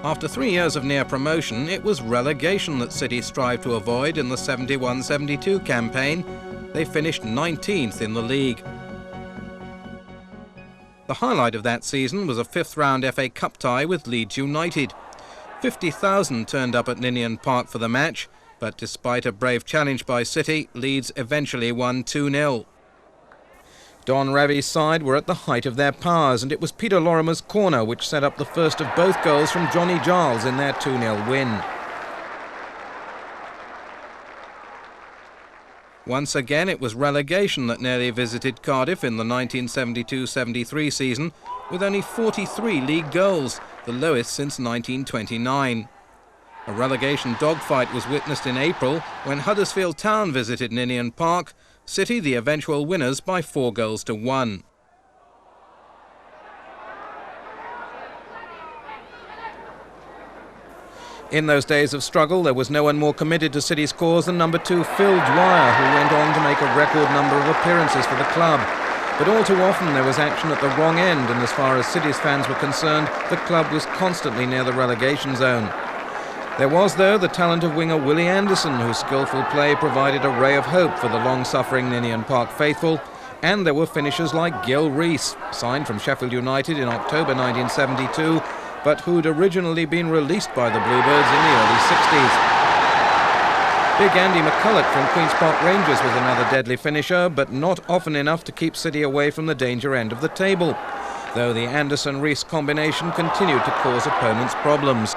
After 3 years of near promotion, it was relegation that City strived to avoid in the 71-72 campaign. They finished 19th in the league. The highlight of that season was a fifth-round FA Cup tie with Leeds United. 50,000 turned up at Ninian Park for the match, but despite a brave challenge by City, Leeds eventually won 2-0. Don Ravi's side were at the height of their powers, and it was Peter Lorimer's corner which set up the first of both goals from Johnny Giles in their 2-0 win. Once again, it was relegation that nearly visited Cardiff in the 1972-73 season, with only 43 league goals, the lowest since 1929. A relegation dogfight was witnessed in April when Huddersfield Town visited Ninian Park, City the eventual winners by 4-1. In those days of struggle, there was no one more committed to City's cause than number 2 Phil Dwyer, who went on to make a record number of appearances for the club. But all too often there was action at the wrong end, and as far as City's fans were concerned, the club was constantly near the relegation zone. There was, though, the talent of winger Willie Anderson, whose skillful play provided a ray of hope for the long-suffering Ninian Park faithful, and there were finishers like Gil Rees, signed from Sheffield United in October 1972, but who'd originally been released by the Bluebirds in the early 60s. Big Andy McCulloch from Queen's Park Rangers was another deadly finisher, but not often enough to keep City away from the danger end of the table, though the Anderson-Rees combination continued to cause opponents problems.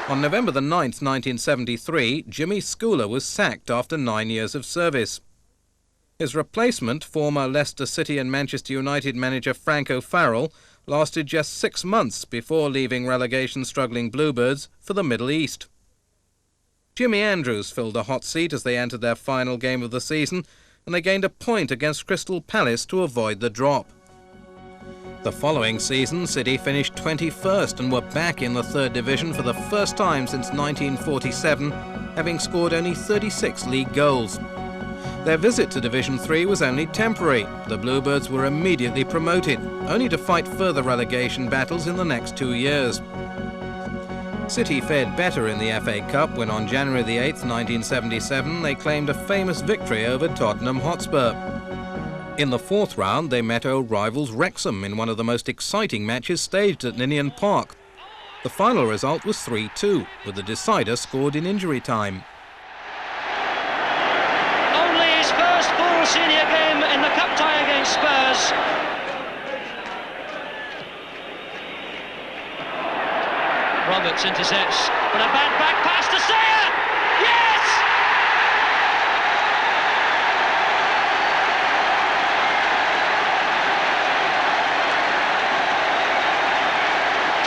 On November the 9th, 1973, Jimmy Schooler was sacked after 9 years of service. His replacement, former Leicester City and Manchester United manager Frank O'Farrell, lasted just 6 months before leaving relegation-struggling Bluebirds for the Middle East. Jimmy Andrews filled a hot seat as they entered their final game of the season, and they gained a point against Crystal Palace to avoid the drop. The following season, City finished 21st and were back in the third division for the first time since 1947, having scored only 36 league goals. Their visit to Division 3 was only temporary. The Bluebirds were immediately promoted, only to fight further relegation battles in the next 2 years. City fared better in the FA Cup when on January the 8th, 1977, they claimed a famous victory over Tottenham Hotspur. In the fourth round, they met old rivals Wrexham in one of the most exciting matches staged at Ninian Park. The final result was 3-2, with the decider scored in injury time. Only his first full senior game in the cup tie against Spurs. Roberts intercepts, but a bad back pass to Sayer! Yes!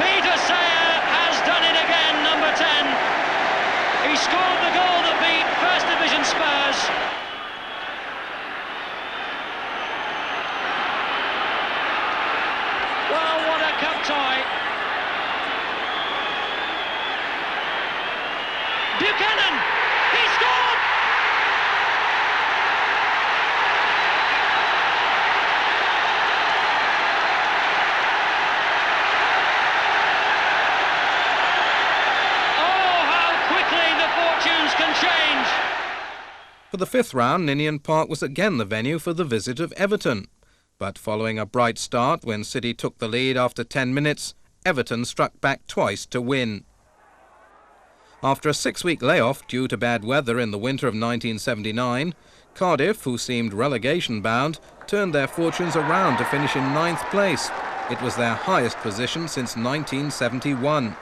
Peter Sayer has done it again, number 10. He scored the goal that beat First Division Spurs. Well, what a cup tie. Buchanan! He scored! Can change. For the fifth round, Ninian Park was again the venue for the visit of Everton. But following a bright start when City took the lead after 10 minutes, Everton struck back twice to win. After a 6-week layoff due to bad weather in the winter of 1979, Cardiff, who seemed relegation-bound, turned their fortunes around to finish in 9th place. It was their highest position since 1971.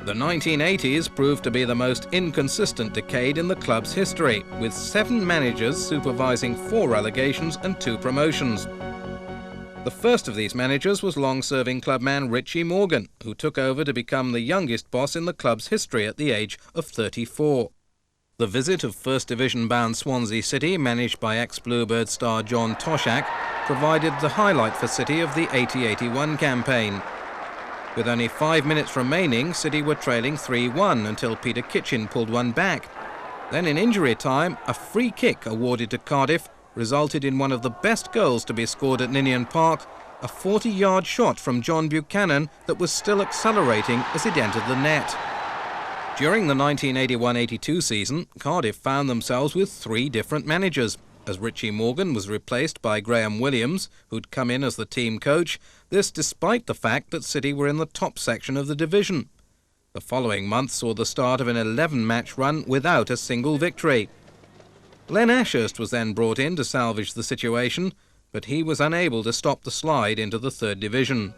The 1980s proved to be the most inconsistent decade in the club's history, with 7 managers supervising 4 relegations and 2 promotions. The first of these managers was long-serving clubman Richie Morgan, who took over to become the youngest boss in the club's history at the age of 34. The visit of First Division-bound Swansea City, managed by ex-Bluebird star John Toshak, provided the highlight for City of the 80-81 campaign. With only 5 minutes remaining, City were trailing 3-1 until Peter Kitchen pulled one back. Then in injury time, a free kick awarded to Cardiff resulted in one of the best goals to be scored at Ninian Park, a 40-yard shot from John Buchanan that was still accelerating as it entered the net. During the 1981-82 season, Cardiff found themselves with 3 different managers. As Richie Morgan was replaced by Graham Williams, who'd come in as the team coach, this despite the fact that City were in the top section of the division. The following month saw the start of an 11-match run without a single victory. Len Ashurst was then brought in to salvage the situation, but he was unable to stop the slide into the 3rd division.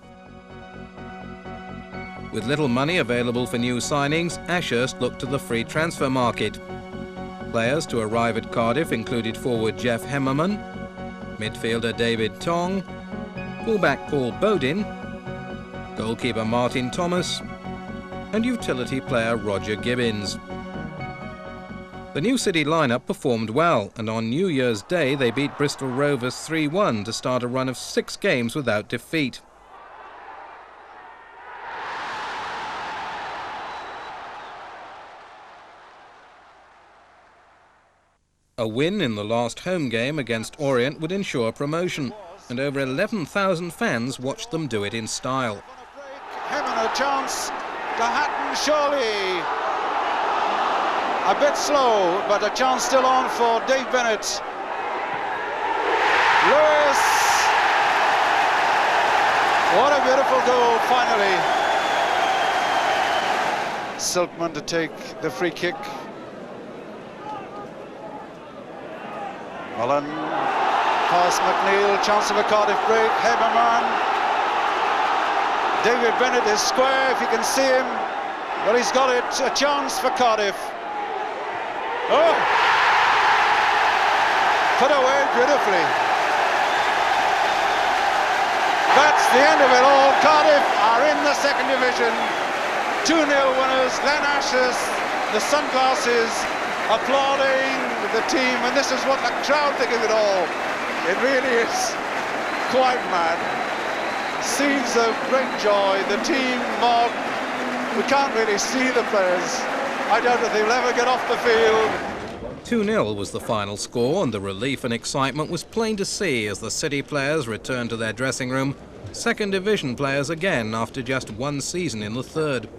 With little money available for new signings, Ashurst looked to the free transfer market. Players to arrive at Cardiff included forward Jeff Hemmerman, midfielder David Tong, fullback Paul Bodin, goalkeeper Martin Thomas, and utility player Roger Gibbins. The new City lineup performed well, and on New Year's Day they beat Bristol Rovers 3-1 to start a run of 6 games without defeat. A win in the last home game against Orient would ensure promotion, and over 11,000 fans watched them do it in style. Hemmen a chance to Hatton, surely a bit slow, but a chance still on for Dave Bennett. Lewis, what a beautiful goal finally. Silkman to take the free kick. Mullen, past McNeil, chance of a Cardiff break, Heberman. David Bennett is square if you can see him. Well, he's got it, a chance for Cardiff. Oh! Put away beautifully. That's the end of it all. Cardiff are in the 2nd division. 2-0 winners, Len Ashurst, the sunglasses, applauding the team, and this is what the crowd think of it all. It really is quite mad. Scenes of great joy, the team mob. We can't really see the players. I doubt if they'll ever get off the field. 2-0 was the final score, and the relief and excitement was plain to see as the City players returned to their dressing room, 2nd division players again after just 1 season in the 3rd.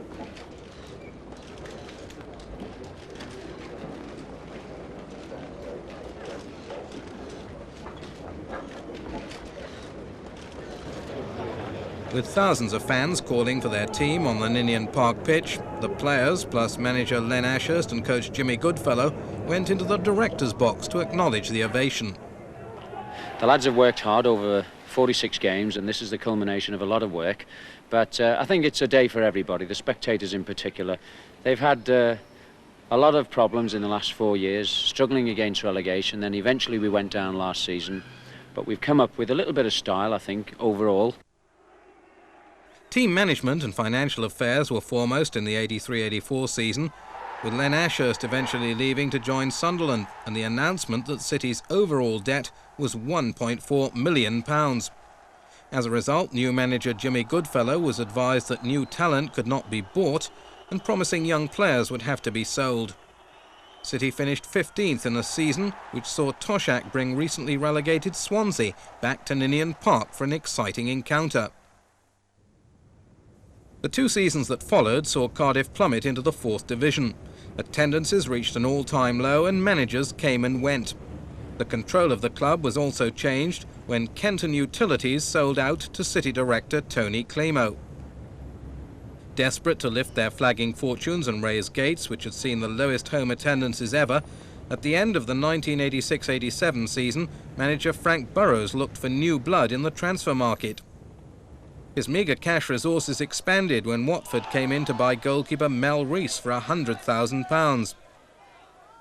With thousands of fans calling for their team on the Ninian Park pitch, the players, plus manager Len Ashurst and coach Jimmy Goodfellow, went into the director's box to acknowledge the ovation. The lads have worked hard over 46 games, and this is the culmination of a lot of work. But I think it's a day for everybody, the spectators in particular. They've had a lot of problems in the last 4 years, struggling against relegation. Then eventually we went down last season. But we've come up with a little bit of style, I think, overall. Team management and financial affairs were foremost in the 83-84 season, with Len Ashurst eventually leaving to join Sunderland, and the announcement that City's overall debt was £1.4 million. As a result, new manager Jimmy Goodfellow was advised that new talent could not be bought, and promising young players would have to be sold. City finished 15th in a season which saw Toshak bring recently relegated Swansea back to Ninian Park for an exciting encounter. The 2 seasons that followed saw Cardiff plummet into the 4th division. Attendances reached an all-time low and managers came and went. The control of the club was also changed when Kenton Utilities sold out to City director Tony Clamo. Desperate to lift their flagging fortunes and raise gates, which had seen the lowest home attendances ever, at the end of the 1986-87 season, manager Frank Burrows looked for new blood in the transfer market. His meagre cash resources expanded when Watford came in to buy goalkeeper Mel Rees for £100,000.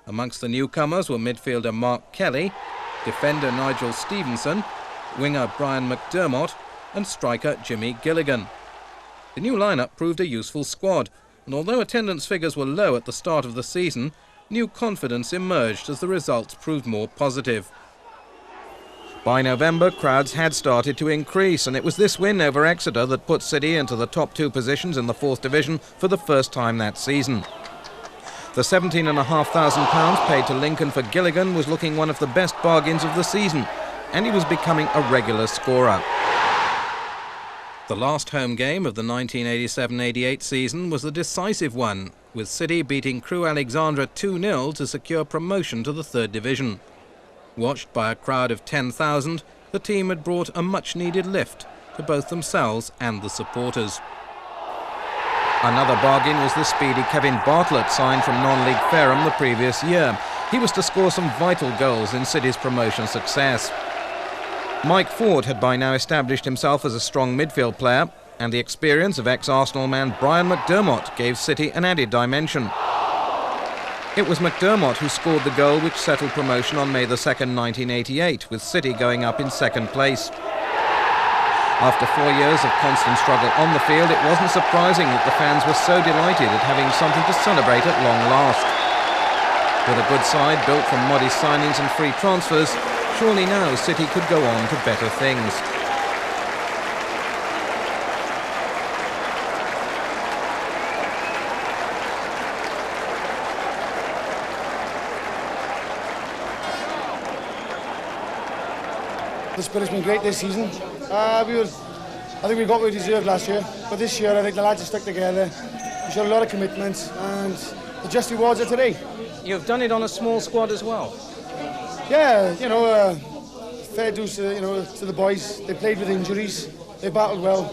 Amongst the newcomers were midfielder Mark Kelly, defender Nigel Stevenson, winger Brian McDermott and striker Jimmy Gilligan. The new lineup proved a useful squad, and although attendance figures were low at the start of the season, new confidence emerged as the results proved more positive. By November, crowds had started to increase, and it was this win over Exeter that put City into the top 2 positions in the 4th Division for the first time that season. The £17,500 paid to Lincoln for Gilligan was looking one of the best bargains of the season, and he was becoming a regular scorer. The last home game of the 1987-88 season was the decisive one, with City beating Crewe Alexandra 2-0 to secure promotion to the 3rd Division. Watched by a crowd of 10,000, the team had brought a much-needed lift to both themselves and the supporters. Another bargain was the speedy Kevin Bartlett, signed from non-league Fareham the previous year. He was to score some vital goals in City's promotion success. Mike Ford had by now established himself as a strong midfield player, and the experience of ex-Arsenal man Brian McDermott gave City an added dimension. It was McDermott who scored the goal which settled promotion on May the 2nd, 1988, with City going up in 2nd place. After 4 years of constant struggle on the field, it wasn't surprising that the fans were so delighted at having something to celebrate at long last. With a good side built from modest signings and free transfers, surely now City could go on to better things. The spirit's been great this season. I think we got what we deserved last year, but this year I think the lads have stuck together. We showed a lot of commitment, and the just rewards are today. You've done it on a small squad as well. Yeah, fair dues to the boys. They played with injuries, they battled well.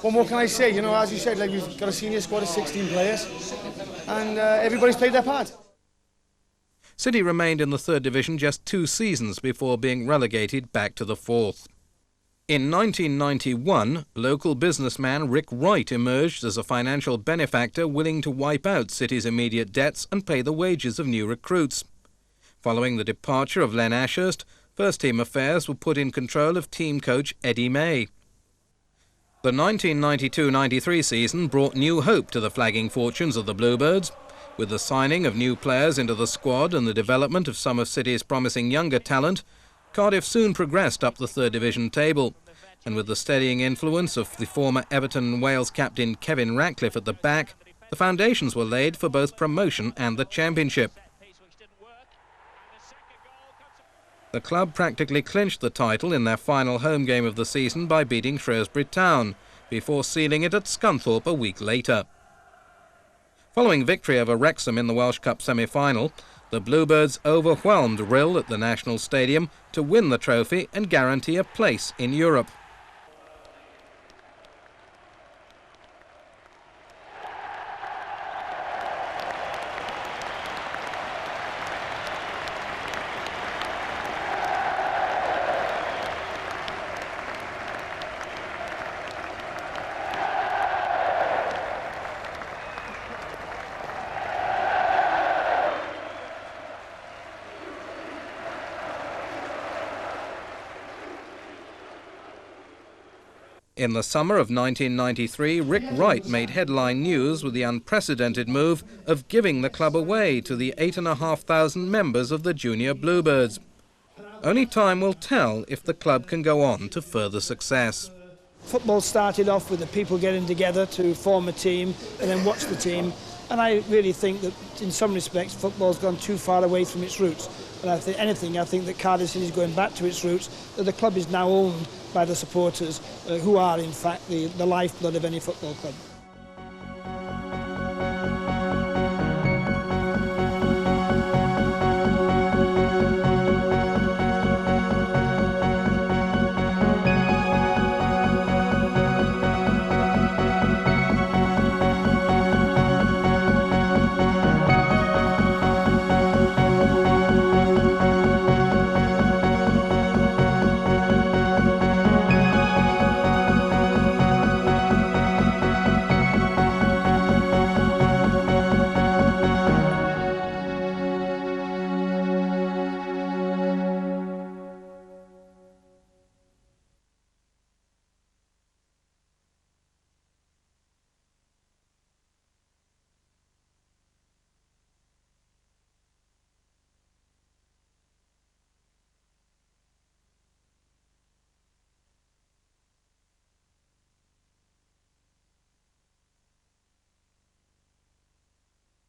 What more can I say? As you said, we've got a senior squad of 16 players, and everybody's played their part. City remained in the 3rd Division just 2 seasons before being relegated back to the 4th. In 1991, local businessman Rick Wright emerged as a financial benefactor willing to wipe out City's immediate debts and pay the wages of new recruits. Following the departure of Len Ashurst, first-team affairs were put in control of team coach Eddie May. The 1992-93 season brought new hope to the flagging fortunes of the Bluebirds. With the signing of new players into the squad and the development of some of City's promising younger talent, Cardiff soon progressed up the 3rd Division table. And with the steadying influence of the former Everton and Wales captain Kevin Ratcliffe at the back, the foundations were laid for both promotion and the Championship. The club practically clinched the title in their final home game of the season by beating Shrewsbury Town, before sealing it at Scunthorpe a week later. Following victory over Wrexham in the Welsh Cup semi-final, the Bluebirds overwhelmed Rhyl at the National Stadium to win the trophy and guarantee a place in Europe. In the summer of 1993, Rick Wright made headline news with the unprecedented move of giving the club away to the 8,500 members of the Junior Bluebirds. Only time will tell if the club can go on to further success. Football started off with the people getting together to form a team and then watch the team. And I really think that in some respects football's gone too far away from its roots. And I think that Cardiff City is going back to its roots, that the club is now owned by the supporters, who are in fact the lifeblood of any football club.